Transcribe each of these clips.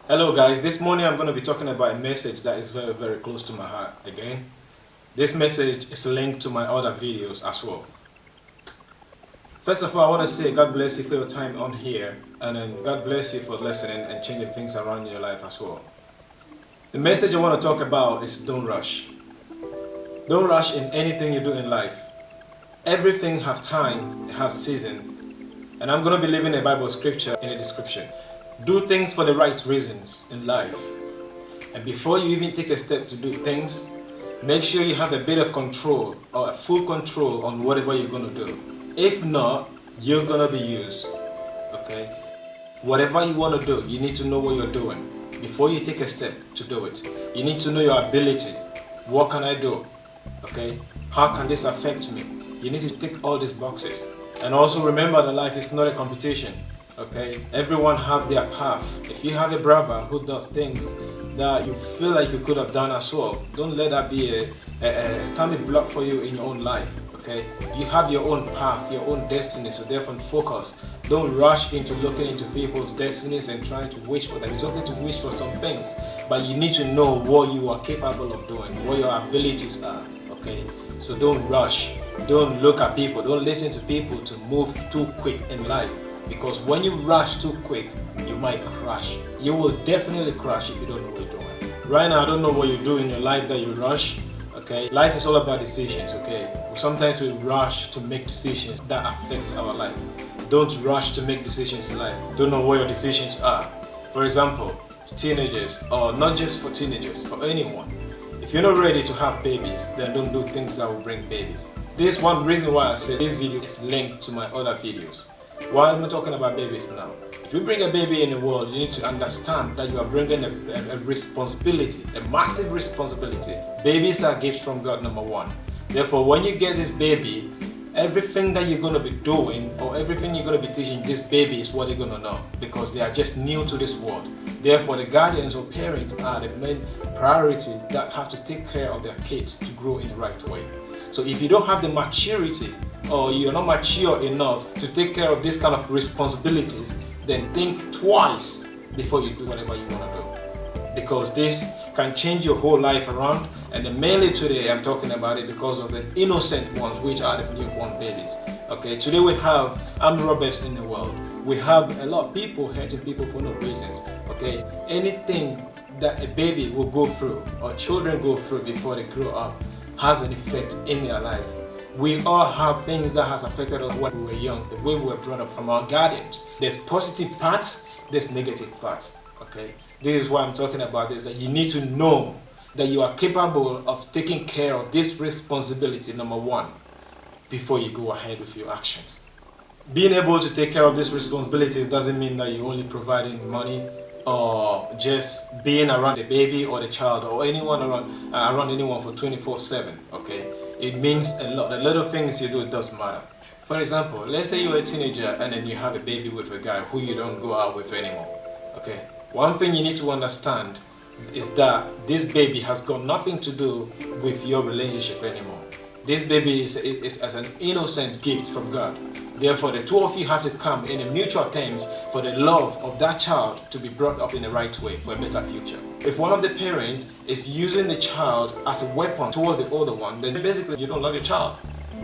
Hello guys, this morning I'm going to be talking about a message that is very, very close to my heart again. This message is linked to my other videos as well. First of all, I want to say God bless you for your time on here, and then God bless you for listening and changing things around in your life as well. The message I want to talk about is don't rush. Don't rush in anything you do in life. Everything has time, it has season, and I'm going to be leaving a Bible scripture in the description. Do things for the right reasons in life. And before you even take a step to do things, make sure you have a bit of control or a full control on whatever you're going to do. If not, you're going to be used. Okay? Whatever you want to do, you need to know what you're doing. Before you take a step to do it, you need to know your ability. What can I do? Okay? How can this affect me? You need to tick all these boxes. And also remember that life is not a competition. Okay, everyone have their path. If you have a brother who does things that you feel like you could have done as well, don't let that be a stumbling block for you in your own life. Okay, you have your own path, your own destiny, so therefore focus. Don't rush into looking into people's destinies and trying to wish for them. It's okay to wish for some things, but you need to know what you are capable of doing, what your abilities are. Okay, so don't rush. Don't look at people. Don't listen to people to move too quick in life. Because when you rush too quick, you might crash. You will definitely crash if you don't know what you're doing. Right now, I don't know what you do in your life that you rush. Okay, life is all about decisions. Okay, sometimes we rush to make decisions that affects our life. Don't rush to make decisions in life. Don't know what your decisions are. For example, teenagers, or not just for teenagers, for anyone. If you're not ready to have babies, then don't do things that will bring babies. This is one reason why I said this video is linked to my other videos. Why am I talking about babies now? If you bring a baby in the world, you need to understand that you are bringing a responsibility, a massive responsibility. Babies are gifts from God, number one. Therefore, when you get this baby, everything that you're going to be doing or everything you're going to be teaching this baby is what they're going to know, because they are just new to this world. Therefore, the guardians or parents are the main priority that have to take care of their kids to grow in the right way. So if you don't have the maturity, or you're not mature enough to take care of this kind of responsibilities, then think twice before you do whatever you want to do. Because this can change your whole life around. And then mainly today I'm talking about it because of the innocent ones, which are the newborn babies. Okay, today we have armed robbers in the world. We have a lot of people hurting people for no reasons. Okay, anything that a baby will go through or children go through before they grow up has an effect in their life. We all have things that has affected us when we were young, the way we were brought up from our guardians. There's positive parts, there's negative parts. Okay, this is why I'm talking about this, that you need to know that you are capable of taking care of this responsibility, number one, before you go ahead with your actions. Being able to take care of these responsibilities doesn't mean that you're only providing money or just being around the baby or the child or anyone around anyone for 24/7. Okay. It means a lot. The little things you do, it does matter. For example, let's say you're a teenager and then you have a baby with a guy who you don't go out with anymore. Okay. One thing you need to understand is that this baby has got nothing to do with your relationship anymore. This baby is as an innocent gift from God. Therefore, the two of you have to come in a mutual terms for the love of that child to be brought up in the right way for a better future. If one of the parents is using the child as a weapon towards the older one, then basically you don't love your child.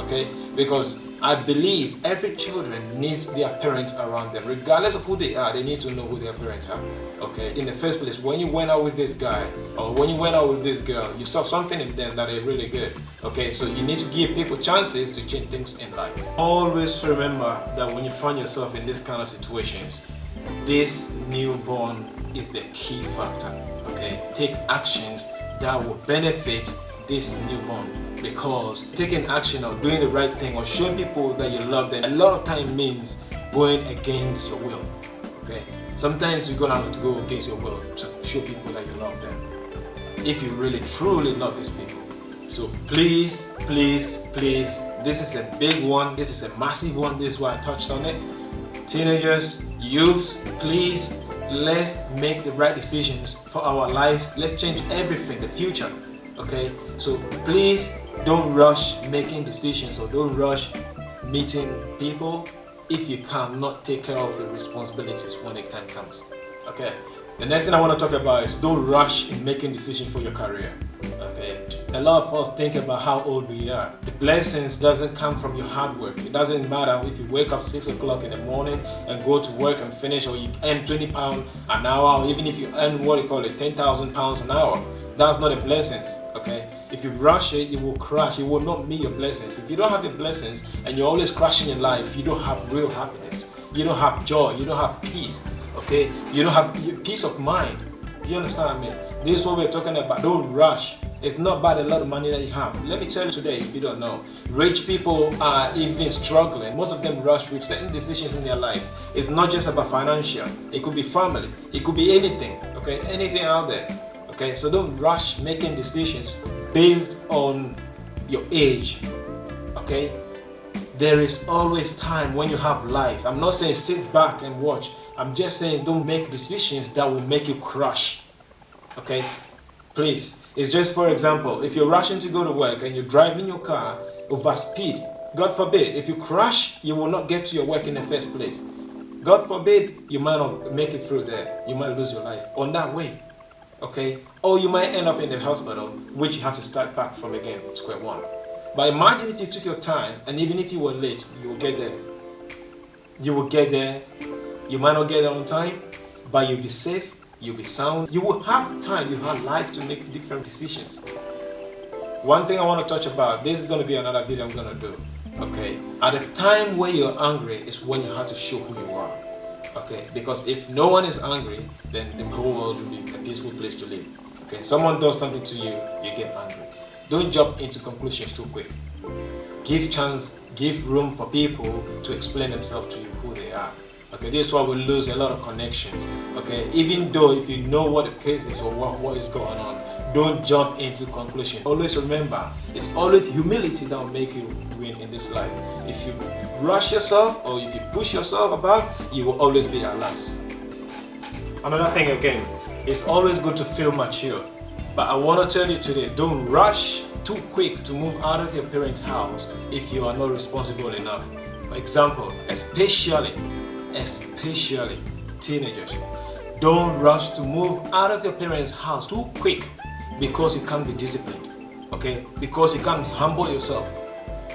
Okay? Because I believe every children needs their parents around them. Regardless of who they are, they need to know who their parents are. Okay? In the first place, when you went out with this guy or when you went out with this girl, you saw something in them that are really good. Okay? So you need to give people chances to change things in life. Always remember that when you find yourself in this kind of situations, this newborn is the key factor. Okay? Take actions that will benefit this newborn, because taking action or doing the right thing or showing people that you love them a lot of time means going against your will. Okay, sometimes you're gonna have to go against your will to show people that you love them if you really truly love these people. So please, this is a big one, this is a massive one. This is why I touched on it. Teenagers, youths, please, let's make the right decisions for our lives. Let's change everything, the future. Okay, so please don't rush making decisions or don't rush meeting people if you cannot take care of your responsibilities when the time comes. Okay, The next thing I want to talk about is don't rush in making decisions for your career. Okay, a lot of us think about how old we are. The blessings doesn't come from your hard work. It doesn't matter if you wake up 6 o'clock in the morning and go to work and finish, or you earn £20 an hour, or even if you earn what you call it, £10,000 an hour. That's not a blessing. Okay, if you rush it, you will crash. You will not meet your blessings. If you don't have your blessings and you're always crashing in life, you don't have real happiness. You don't have joy. You don't have peace. Okay, you don't have peace of mind. You understand me? This is what we're talking about. Don't rush. It's not about a lot of money that you have. Let me tell you today, if you don't know, rich people are even struggling. Most of them rush with certain decisions in their life. It's not just about financial. It could be family. It could be anything. Okay, anything out there. Okay, so don't rush making decisions based on your age. Okay, there is always time when you have life. I'm not saying sit back and watch. I'm just saying don't make decisions that will make you crash. Okay, please. It's just, for example, if you're rushing to go to work and you're driving your car over speed, God forbid, if you crash, you will not get to your work in the first place. God forbid, you might not make it through there. You might lose your life on that way. Okay, or you might end up in the hospital, which you have to start back from again, square one. But imagine if you took your time, and even if you were late, you will get there. You will get there. You might not get there on time, but you'll be safe, you'll be sound. You will have time, you have life to make different decisions. One thing I want to touch about, this is going to be another video I'm going to do. Okay, at the time where you're angry is when you have to show who you are. Okay, because if no one is angry, then the whole world will be a peaceful place to live. Okay, someone does something to you, you get angry. Don't jump into conclusions too quick. Give chance, give room for people to explain themselves to you who they are. Okay, this is why we lose a lot of connections. Okay, even though if you know what the case is or what is going on, don't jump into conclusions. Always remember, it's always humility that will make you win in this life. If you rush yourself or if you push yourself above, you will always be at last. Another thing again, it's always good to feel mature. But I want to tell you today, don't rush too quick to move out of your parents' house if you are not responsible enough. For example, especially teenagers, don't rush to move out of your parents' house too quick because you can't be disciplined. Okay, because you can't humble yourself.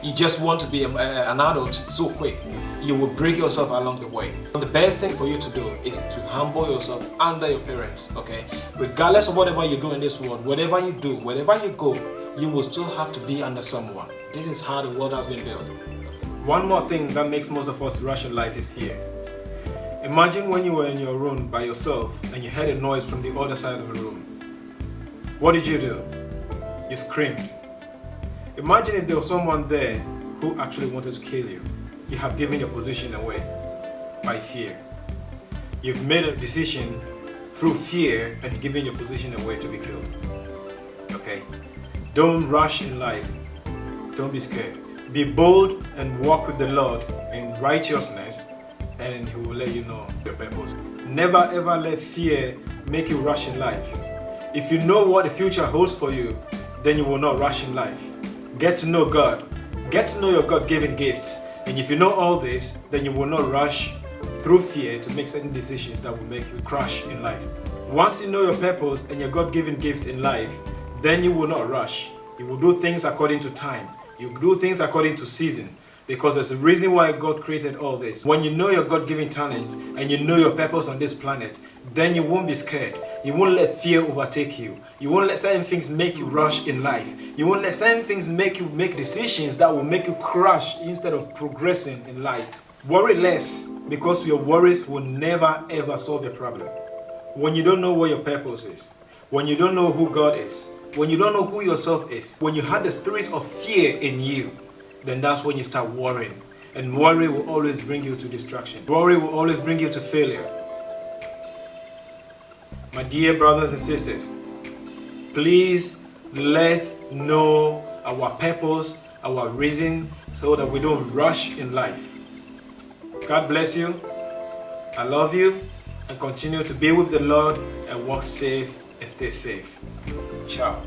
You just want to be an adult so quick. You will break yourself along the way. The best thing for you to do is to humble yourself under your parents. Okay, regardless of whatever you do in this world, whatever you do, wherever you go, you will still have to be under someone. This is how the world has been built. One more thing that makes most of us rush in life is fear. Imagine when you were in your room by yourself and you heard a noise from the other side of the room. What did you do? You screamed. Imagine if there was someone there who actually wanted to kill you. You have given your position away by fear. You've made a decision through fear and given your position away to be killed. Okay? Don't rush in life. Don't be scared. Be bold and walk with the Lord in righteousness, and He will let you know your purpose. Never ever let fear make you rush in life. If you know what the future holds for you, then you will not rush in life. Get to know God. Get to know your God-given gifts. And if you know all this, then you will not rush through fear to make certain decisions that will make you crash in life. Once you know your purpose and your God-given gift in life, then you will not rush. You will do things according to time. You do things according to season. Because there's a reason why God created all this. When you know your God-given talents and you know your purpose on this planet, then you won't be scared. You won't let fear overtake you. You won't let certain things make you rush in life. You won't let certain things make you make decisions that will make you crash instead of progressing in life. Worry less, because your worries will never ever solve your problem. When you don't know what your purpose is, when you don't know who God is, when you don't know who yourself is, when you have the spirit of fear in you, then that's when you start worrying. And worry will always bring you to distraction. Worry will always bring you to failure. My dear brothers and sisters, please let's know our purpose, our reason, so that we don't rush in life. God bless you. I love you, and continue to be with the Lord and walk safe and stay safe. Ciao.